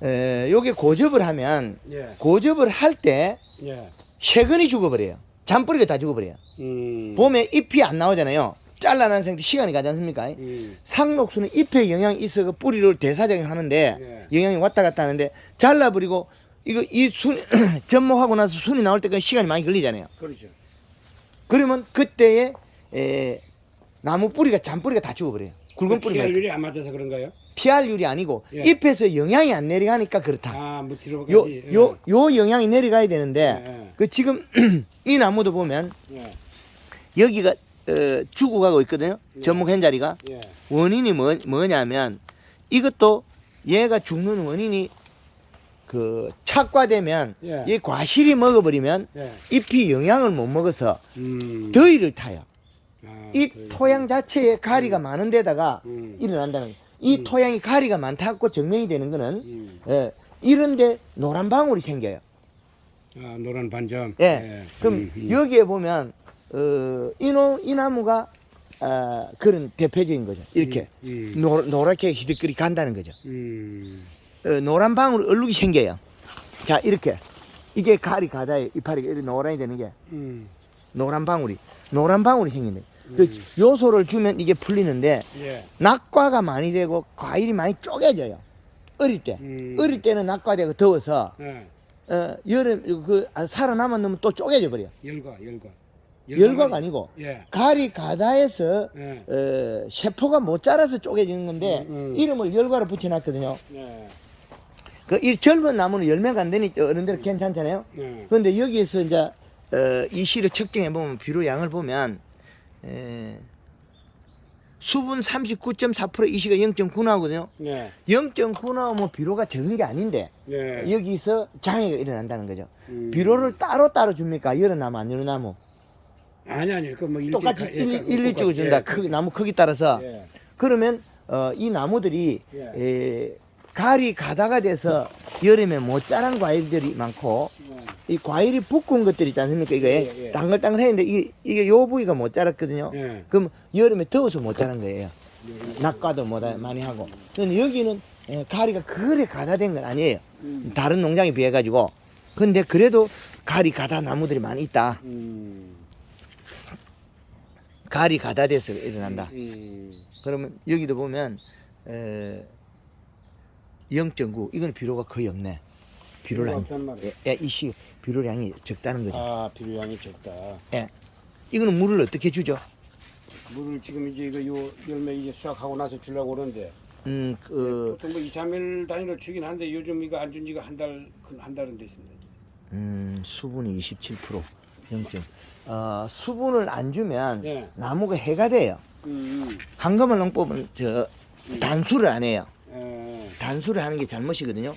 요게 고접을 하면 예. 고접을 할 때 예. 세근이 죽어버려요. 잔뿌리가 다 죽어버려요. 봄에 잎이 안 나오잖아요. 잘라난 상태 시간이 가지 않습니까? 상록수는 잎에 영향이 있어 뿌리를 대사작용하는데 예. 영향이 왔다 갔다 하는데 잘라버리고 이거 이 순 접목하고 나서 순이 나올 때까지 시간이 많이 걸리잖아요. 그렇죠. 그러면 그때에 나무 뿌리가 잔뿌리가 다 죽어버려요. 굵은 뿌리가 피할률이 안 맞아서 그런가요? 피할률이 아니고 예. 잎에서 영향이 안 내려가니까 그렇다. 아, 뭐 뒤로까지. 요 영향이 내려가야 되는데 예. 그 지금 이 나무도 보면 예. 여기가 죽어가고 있거든요. 접목한 자리가. 예. 원인이 뭐냐면 이것도 얘가 죽는 원인이 그 착과되면 예. 얘 과실이 먹어버리면 예. 잎이 영향을 못 먹어서 음. 더위를 타요. 아, 이 그래. 토양 자체에 가리가 많은 데다가 일어난다는 거예요. 이 토양이 가리가 많다고 증명이 되는 거는 이런데 노란 방울이 생겨요. 아, 노란 반점. 예. 그럼 여기에 보면 이 나무가 그런 대표적인 거죠. 이렇게 노랗게 희득거리 간다는 거죠. 노란 방울 얼룩이 생겨요. 자, 이렇게 이게 가리 가다에 이파리 이렇게 노란이 되는 게 노란 방울이 생긴대. 그 요소를 주면 이게 풀리는데 예. 낙과가 많이 되고 과일이 많이 쪼개져요. 어릴 때. 어릴 때는 낙과되고 더워서 예. 여름 살아남은 놈은 또 쪼개져 버려. 열과. 열과가 아니고 예. 가리 가다에서 예. 세포가 못 자라서 쪼개지는 건데 이름을 열과로 붙여놨거든요. 예. 이 젊은 나무는 열매가 안 되니 어른들 괜찮잖아요. 예. 그런데 여기에서 이제 이 씨를 측정해 보면 비료 양을 보면 수분 39.4% 이 씨가 0.9 나오거든요. 예. 0.9 나오면 비료가 적은 게 아닌데 예. 여기서 장애가 일어난다는 거죠. 비료를 따로 줍니까? 여러 나무 안 여러 나무? 아니 그 뭐 똑같이 일일적으로 준다. 나무 크기 따라서. 예. 그러면 이 나무들이 예. 가리 가다가 돼서 여름에 못 자란 과일들이 많고 이 과일이 부은 것들 있지 않습니까? 이거에 당글당글했는데 이게 요 부위가 못 자랐거든요. 예. 그럼 여름에 더워서 못 자란 거예요. 낙과도 못 많이 하고. 근데 여기는 가리가 그래 가다된 건 아니에요. 다른 농장에 비해 가지고. 근데 그래도 가리 가다 나무들이 많이 있다. 가리 가다 돼서 일어난다. 그러면 여기도 보면 0.9 이건 비료가 거의 없네. 비료량이 이씨 비료량이 적다는 거죠. 아, 비료량이 적다. 예. 이거는 물을 어떻게 주죠? 물을 지금 이제 이거 요 열매 이제 수확하고 나서 주려고 그러는데 보통 뭐 2, 3일 단위로 주긴 한데 요즘 이거 안 준 지가 한 달은 됐습니다. 수분이 27%. 0. 수분을 안 주면 예. 나무가 해가 돼요. 한금을 농법은 단수를 안 해요. 단수를 하는 게 잘못이거든요.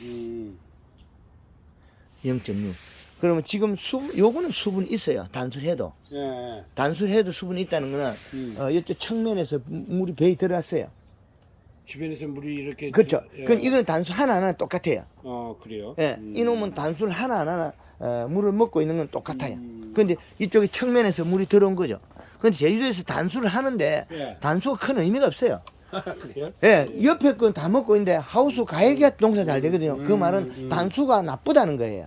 0.6. 그러면 지금 요거는 수분이 있어요. 단수를 해도. 예. 단수를 해도 수분이 있다는 거는 이쪽 측면에서 물이 배이 들어왔어요. 주변에서 물이 이렇게 그렇죠. 예. 그럼 이거는 단수 하나하나 똑같아요. 그래요. 예. 이놈은 단수를 하나하나 물을 먹고 있는 건 똑같아요. 그런데 이쪽에 측면에서 물이 들어온 거죠. 그런데 제주도에서 단수를 하는데 예. 단수가 큰 의미가 없어요. 그래요? 예, 옆에 건 다 먹고 있는데 하우스 가액이 농사 잘 되거든요. 그 말은 단수가 나쁘다는 거예요.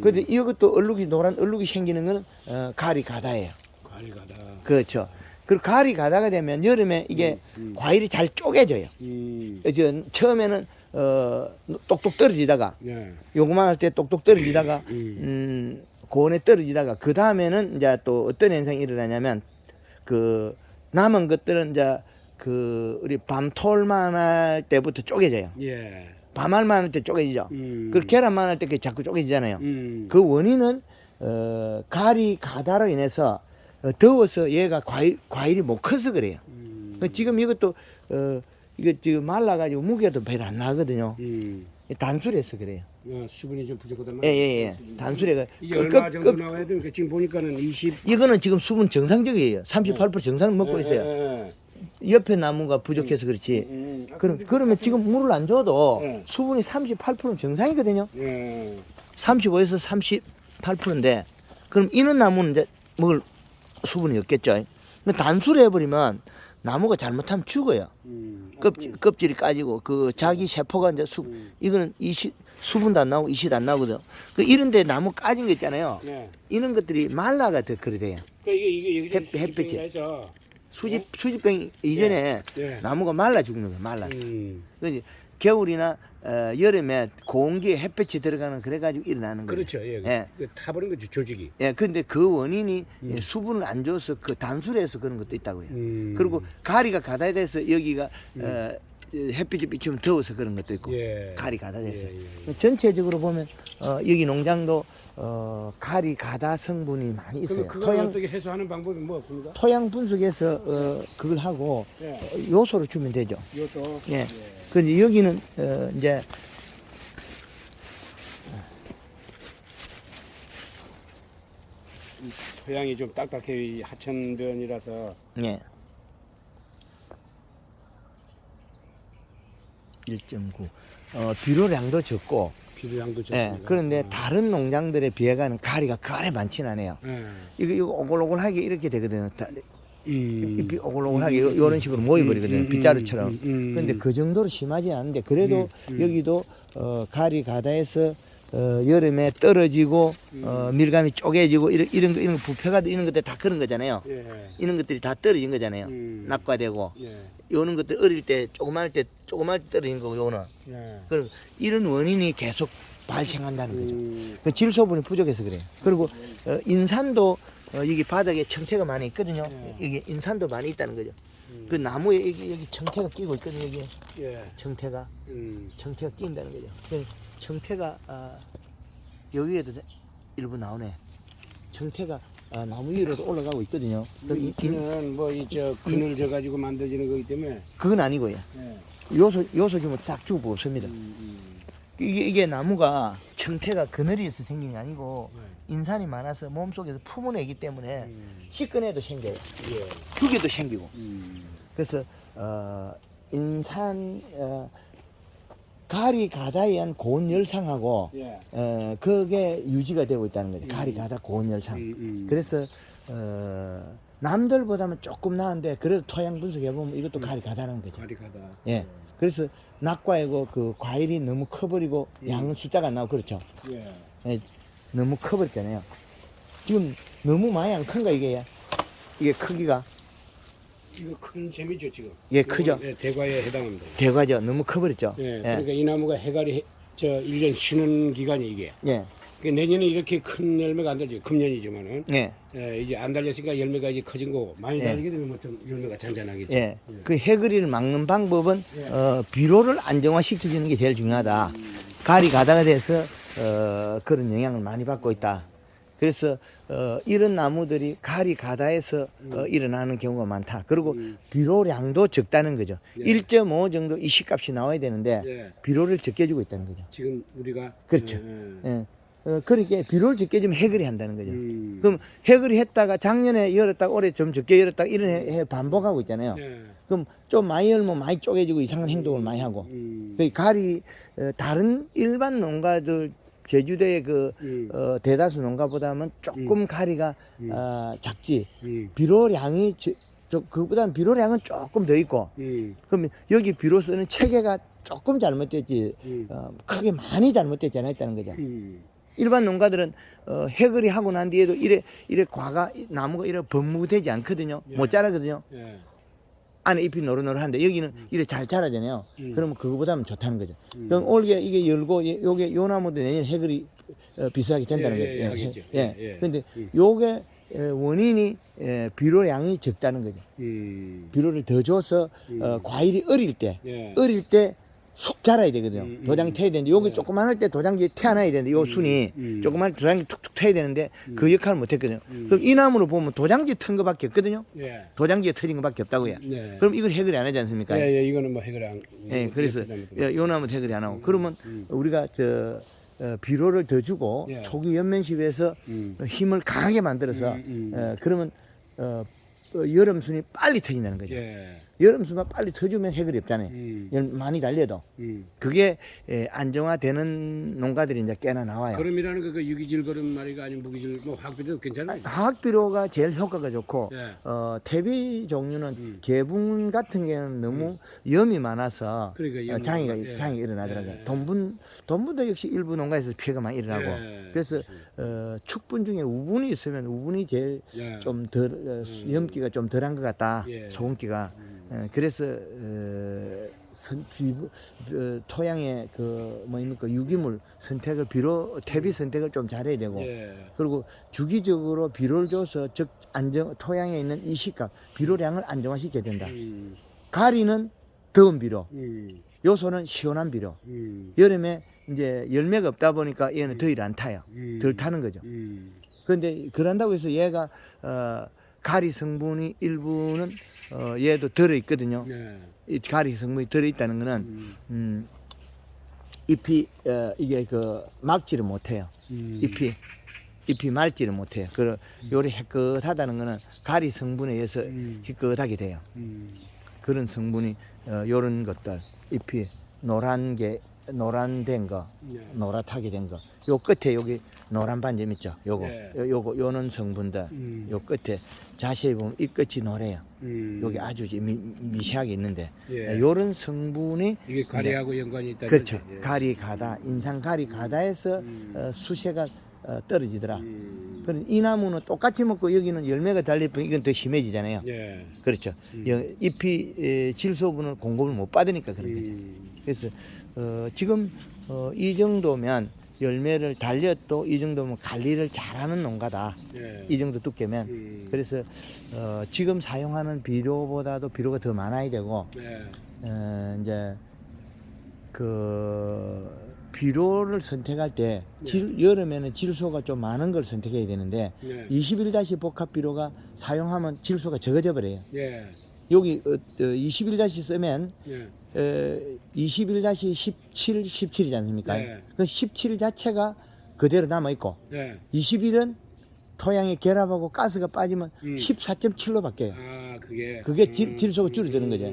그런데 이것도 노란 얼룩이 생기는 거는 가리 가다예요. 가리 가다. 그렇죠. 그리고 가리 가다가 되면 여름에 이게 과일이 잘 쪼개져요. 처음에는 똑똑 떨어지다가 예. 요거만 할 때 똑똑 떨어지다가 고온에 떨어지다가 그 다음에는 이제 또 어떤 현상이 일어나냐면 그 남은 것들은 이제 우리 밤톨만 할 때부터 쪼개져요. 예. 밤알만 할 때 쪼개지죠. 그 계란만 할 때 자꾸 쪼개지잖아요. 그 원인은 가리 가다로 인해서 더워서 얘가 과일이 못 커서 그래요. 지금 이것도 이거 지금 말라가지고 무게도 별로 안 나거든요. 단술해서 그래요. 수분이 좀 부족하단 예. 단술해가 이게 얼마 정도 나와야 됩니까? 지금 보니까는 20. 이거는 지금 수분 정상적이에요. 38% 정상 먹고 있어요. 옆에 나무가 부족해서 그렇지. 그러면 지금 물을 안 줘도 수분이 38% 정상이거든요. 35에서 38%인데 그럼 이는 나무는 이제 먹을 수분이 없겠죠. 근데 단수를 해버리면 나무가 잘못하면 죽어요. 껍질이 까지고 그 자기 세포가 이제 이거는 수분도 안 나오고 이시도 안 나오거든. 그 이런데 나무 까진 거 있잖아요. 네. 이런 것들이 말라가 더 그래 돼요. 그러니까 이게 여기서 햇빛이. 해서 수집병 이전에 네. 나무가 말라 죽는 거야. 말라. 그지 겨울이나 여름에 공기에 햇볕이 들어가는 그래가지고 일어나는 거예요. 그렇죠. 예. 그 타버린 거죠 조직이. 예, 근데 그 원인이 수분을 안 줘서 그 단술에서 그런 것도 있다고요. 그리고 가리가 가다에 대해서 여기가 햇빛이 비추면 더워서 그런 것도 있고 예. 가리 가다 돼서 전체적으로 보면 여기 농장도 가리 가다 성분이 많이 있어요. 그럼 그걸 어떻게 해소하는 방법이 뭐 없습니까? 토양 분석해서 그걸 하고 예. 요소를 주면 되죠. 이것도 예. 근데 여기는 이제 토양이 좀 딱딱해 하천변이라서 예. 1.9 비료량도 적고 비료량도 예, 적습니다. 그런데 다른 농장들에 비해가는 가리가 그리 많지는 않아요. 이거 오글오글하게 이렇게 되거든요. 잎이 오글오글하게 이런 식으로 모여버리거든요. 빗자루처럼. 근데 그 정도로 심하지 않은데 그래도 여기도 가리 가다에서 여름에 떨어지고 밀감이 쪼개지고 이런 거 부패가 이런 것들 다 그런 거잖아요. 예. 이런 것들이 다 떨어진 거잖아요. 납과되고 예. 요런 것들 어릴 때 조그마할 때 떨어진 거고 요는. 예. 그럼 이런 원인이 계속 발생한다는 거죠. 그 질소분이 부족해서 그래요. 그리고 인산도 여기 바닥에 청태가 많이 있거든요. 여기 인산도 많이 있다는 거죠. 그 나무에 여기 청태가 끼고 있거든요. 여기 예. 청태가 끼인다는 거죠. 청태가 여기에도 일부 나오네. 청태가 나무 위로도 올라가고 있거든요. 이는 뭐이저 그늘 져 가지고 만들어지는 거기 때문에 그건 아니고요. 예. 요소 주면 싹 주고 없습니다. 이게 나무가 청태가 그늘이 있어 생긴 게 아니고 인산이 많아서 몸속에서 품어내기 때문에 씻겨내도 생겨요. 예. 죽여도 생기고. 그래서 인산 가리 가다에 의한 고온 열상하고 예. 그게 유지가 되고 있다는 거죠. 가리 가다 고온 열상. 그래서 남들보다는 조금 나은데 그래도 토양 분석해 보면 이것도 가리 가다는 거죠. 가리 가다. 예. 그래서 낙과이고 그 과일이 너무 커버리고 양은 숫자가 안 나오고 그렇죠. 예. 예, 너무 커버렸잖아요. 지금 너무 많이 안 큰가 이게 크기가 이거 큰 재미죠 지금. 예, 크죠. 예, 대과에 해당합니다. 대과죠. 너무 커버렸죠. 예. 그러니까 이 나무가 해갈이 1년 쉬는 기간이 이게. 예. 그러니까 내년에 이렇게 큰 열매가 안 달죠. 금년이지만은. 예. 예, 이제 안 달렸으니까 열매가 이제 커진 거고 많이 달리게 되면 뭐 좀 열매가 잔잔하겠죠. 예. 그 해그리를 막는 방법은 비료를 안정화시켜주는 게 제일 중요하다. 가리 가다가 돼서 그런 영향을 많이 받고 있다. 그래서 이런 나무들이 가리 가다에서 일어나는 경우가 많다. 그리고 비료량도 적다는 거죠. 1.5 정도 이시값이 나와야 되는데 비료를 적게 주고 있다는 거죠. 지금 우리가 그렇죠. 예. 그렇게 비료를 적게 주면 해결이 한다는 거죠. 그럼 해결이 했다가 작년에 열었다가 올해 좀 적게 열었다가 이런 해 반복하고 있잖아요. 그럼 좀 많이 열면 많이 쪼개지고 이상한 행동을 많이 하고. 그 가리 다른 일반 농가들 제주도의 그 대다수 농가보다는 조금 가리가 작지. 비료량이 그보다는 비료량은 조금 더 있고. 그러면 여기 비료 쓰는 체계가 조금 잘못됐지. 크게 많이 잘못됐잖아요, 했다는 거죠. 일반 농가들은 해거리 하고 난 뒤에도 이래 과가 나무가 이래 번무되지 않거든요. 못 자라거든요. 안에 잎이 노릇노릇한데 여기는 이래 잘 자라잖아요. 그러면 그거보다는 좋다는 거죠. 그럼 올게 이게 열고 요 나무도 내년 해거리 비슷하게 된다는 거죠. 그런데 요게 원인이 비료량이 적다는 거죠. 비료를 더 줘서 과일이 어릴 때 쑥 자라야 되거든요. 도장이 터야 되는데 요게 조그만할 때 도장이 태어나야 되는데 요 순이 조그만 도장이 툭툭 터야 되는데 그 역할을 못 했거든요. 그럼 이 나무로 보면 도장지 튼 거밖에 없거든요. 도장지에 터진 거밖에 없다고요. 그럼 이걸 해결이 안 하지 않습니까? 이거는 뭐 해결이 안. 그래서 요 나무 해결이 안 하고 그러면 우리가 비료를 더 주고 초기 연면십에서 힘을 강하게 만들어서 그러면 여름 순이 빨리 터진다는 거죠. 여름수만 빨리 터주면 해결이 없잖아요. 많이 달려도. 그게 안정화되는 농가들이 이제 꽤나 나와요. 거름이라는 거 그 유기질 거름 말이가 아니면 무기질 뭐 화학비료 괜찮아요? 화학비료가 제일 효과가 좋고 예. 퇴비 종류는 개분 같은 경우는 너무 염이 많아서 그러니까 장이 일어나더라고요. 돈분도 역시 일부 농가에서 피해가 많이 일어나고 그래서 축분 중에 우분이 있으면 우분이 제일 좀 덜 염기가 좀 덜한 것 같다. 소금기가 그래서 토양의 그 뭐입니까 유기물 선택을 퇴비 선택을 좀 잘해야 되고 그리고 주기적으로 비료를 줘서 즉 토양에 있는 이식각 비료량을 안정화시켜야 된다. 가리는 더운 비료, 요소는 시원한 비료. 여름에 이제 열매가 없다 보니까 얘는 더위를 안 타요. 덜 타는 거죠. 그런데 그런다고 해서 얘가 가리 성분이 일부는 얘도 들어 있거든요. 이 가리 성분이 들어 있다는 거는 잎이 이게 그 막지를 못해요. 잎이 말지를 못해요. 그 요리 해끗하다는 거는 가리 성분에 의해서 희끗하게 돼요. 그런 성분이 요런 것들 잎이 노란된 거, 노랗게 된 거. 요 끝에 여기 노란 반점 있죠. 요는 성분들. 요 끝에 자세히 보면 이 끝이 노래요. 여기 아주 미세하게 있는데 요런 성분이 이게 가리하고 연관이 있다. 그렇죠. 가리 가다, 인상 가리 가다에서 수세가 떨어지더라. 그런 이 나무는 똑같이 먹고 여기는 열매가 달릴 뿐 이건 더 심해지잖아요. 그렇죠. 잎이 질소분을 공급을 못 받으니까 그런 거죠. 그래서 지금 이 정도면 열매를 달렸도 이 정도면 관리를 잘하는 농가다. 이 정도 두께면. 그래서 지금 사용하는 비료보다도 비료가 더 많아야 되고 이제 그 비료를 선택할 때 여름에는 질소가 좀 많은 걸 선택해야 되는데 21- 복합 비료가 사용하면 질소가 적어져 버려요. 여기 21- 쓰면 21-17, 17이지 않습니까? 그 17 자체가 그대로 남아 있고 21은 토양에 결합하고 가스가 빠지면 14.7로 바뀌어요. 그게 질소가 줄어드는 거죠.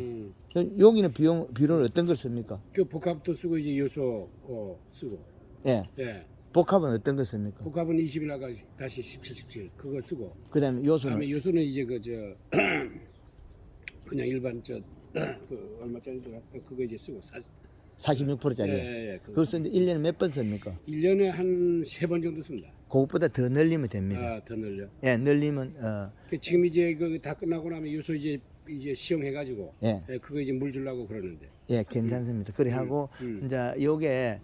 여기는 비료는 어떤 걸 씁니까? 그 복합도 쓰고 이제 요소 쓰고. 복합은 어떤 걸 씁니까? 복합은 21하고 다시 17, 17 그거 쓰고. 그다음에 요소는 이제 그냥 일반 그 얼마짜리더라? 그거 이제 쓰고 46%짜리. 그걸 쓰는데 1년에 몇 번 씁니까? 1년에 한 3번 정도 씁니다. 그것보다 더 늘리면 됩니다. 더 늘려. 늘리면 지금 이제 그 다 끝나고 나면 요소 이제 시험해 가지고 그거 이제 물 주려고 그러는데. 괜찮습니다. 그래 하고 이제 요게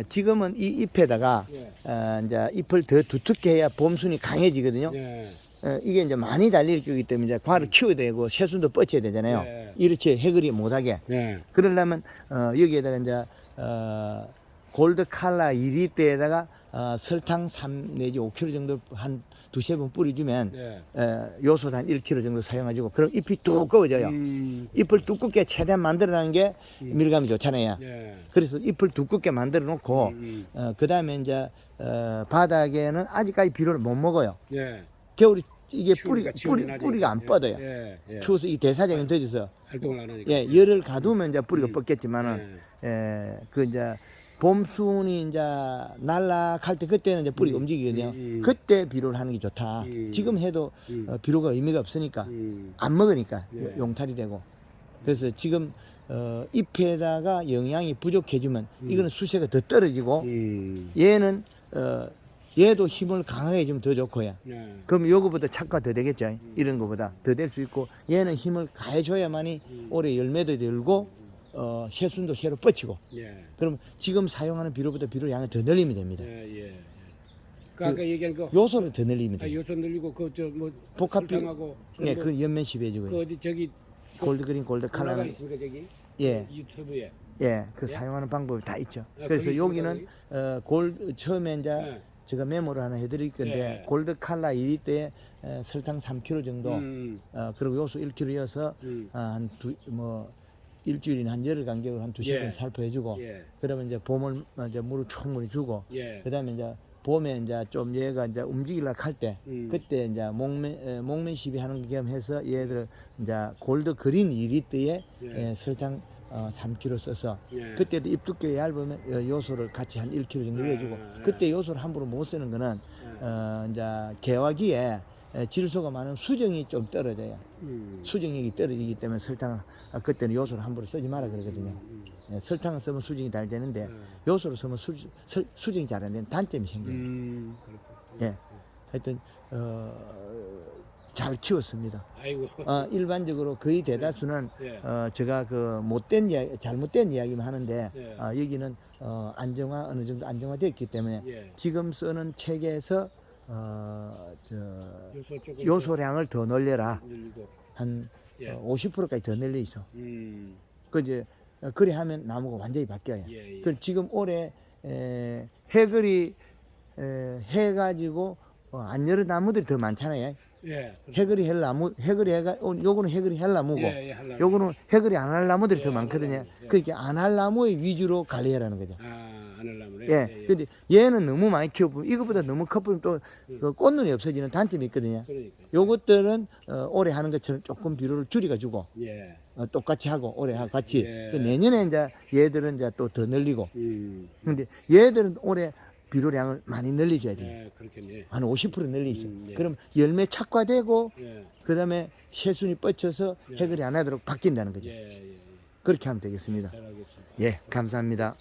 지금은 이 잎에다가 이제 잎을 더 두텁게 해야 봄순이 강해지거든요. 이게 이제 많이 달릴 거기 때문에 이제 과를 키워야 되고 새순도 뻗쳐야 되잖아요. 이렇게 해결이 못하게. 그러려면 여기에다가 이제 골드 칼라 2리터에다가 설탕 3 내지 5kg 정도 한 두세 번 뿌려주면 요소도 한 1kg 정도 사용해주고 그럼 잎이 두꺼워져요. 잎을 두껍게 최대한 만들어내는 게 밀감이 좋잖아요. 그래서 잎을 두껍게 만들어 놓고 그 다음에 이제 바닥에는 아직까지 비료를 못 먹어요. 겨울이 이게 뿌리가 안 뻗어요. 추워서 이 대사장이 터져서 활동을 안 하니까. 열을 가두면 이제 뿌리가 뻗겠지만은 그 이제 봄순이 이제 날락할 때 그때는 이제 뿌리가 움직이거든요. 그때 비료를 하는 게 좋다. 지금 해도 비료가 의미가 없으니까 안 먹으니까 용탈이 되고 그래서 지금 잎에다가 영양이 부족해지면 이거는 수세가 더 떨어지고 얘는 얘도 힘을 강하게 주면 더 좋고요. 그럼 요거보다 착과 더 되겠죠. 이런 거보다 더 될 수 있고 얘는 힘을 가해줘야만이 올해 열매도 들고 새순도 새로 뻗치고. 그럼 지금 사용하는 비료보다 비료 양을 더 늘리면 됩니다. 아까 얘기한 그 요소를 더 늘리면 돼요. 요소 늘리고 뭐 복합 비료. 설탕하고 그 연면시 해주고요. 그 어디 저기 골드그린 골드 올라가 칼라는 있습니까 저기? 유튜브에 그 사용하는 방법이 다 있죠. 그래서 거기 여기는 처음에 이제 제가 메모를 하나 해드릴 건데 골드 칼라 2리터에 설탕 3kg 정도 그리고 요소 1kg여서 한 일주일이나 한 열흘 간격으로 한 두세 번 살포해주고 그러면 이제 봄을 이제 물을 충분히 주고 그다음에 이제 봄에 이제 좀 얘가 이제 움직이려고 할 때, 그때 이제 목면 시비하는 겸해서 얘들 이제 골드 그린 2리터에 설탕 3kg 써서 그때도 잎 두께 얇으면 요소를 같이 한 1kg 정도 넣어주고 그때 요소를 함부로 못 쓰는 거는 이제 개화기에 질소가 많은 수정이 좀 떨어져요. 수정력이 떨어지기 때문에 설탕을 그때는 요소를 함부로 쓰지 마라 그러거든요. 설탕을 쓰면 수정이 잘 되는데 요소를 쓰면 수정이 잘 안 되는 단점이 생겨요. 예, 하여튼 잘 키웠습니다. 아이고. 일반적으로 거의 대다수는 제가 그 못된 이야기, 잘못된 이야기만 하는데 여기는 안정화 어느 정도 안정화됐기 때문에 지금 쓰는 책에서 요소량을 더 늘려라. 한 50%까지 더 늘려 있어. 그 이제 그래 하면 나무가 완전히 바뀌어요. 그 지금 올해 해거리 해가지고 안 여는 나무들이 더 많잖아요. 해거리 헬나무, 요거는 해거리 헬나무고, 요거는 해거리 안 할 나무들이 더 많거든요. 그러니까 안 할 나무의 위주로 관리하라는 거죠. 안 하려면. 근데 얘는 너무 많이 키우고 이거보다 너무 커보면 또 그 꽃눈이 없어지는 단점이 있거든요. 요것들은 올해 하는 것처럼 조금 비료를 줄여가지고 똑같이 하고 올해 하고 같이 그 내년에 이제 얘들은 이제 또 더 늘리고. 근데 얘들은 올해 비료량을 많이 늘려줘야 돼요. 한 50% 늘리죠. 그럼 열매 착화되고 그다음에 새순이 뻗쳐서 해결이 안 하도록 바뀐다는 거죠. 그렇게 하면 되겠습니다. 잘 알겠습니다. 예, 감사합니다.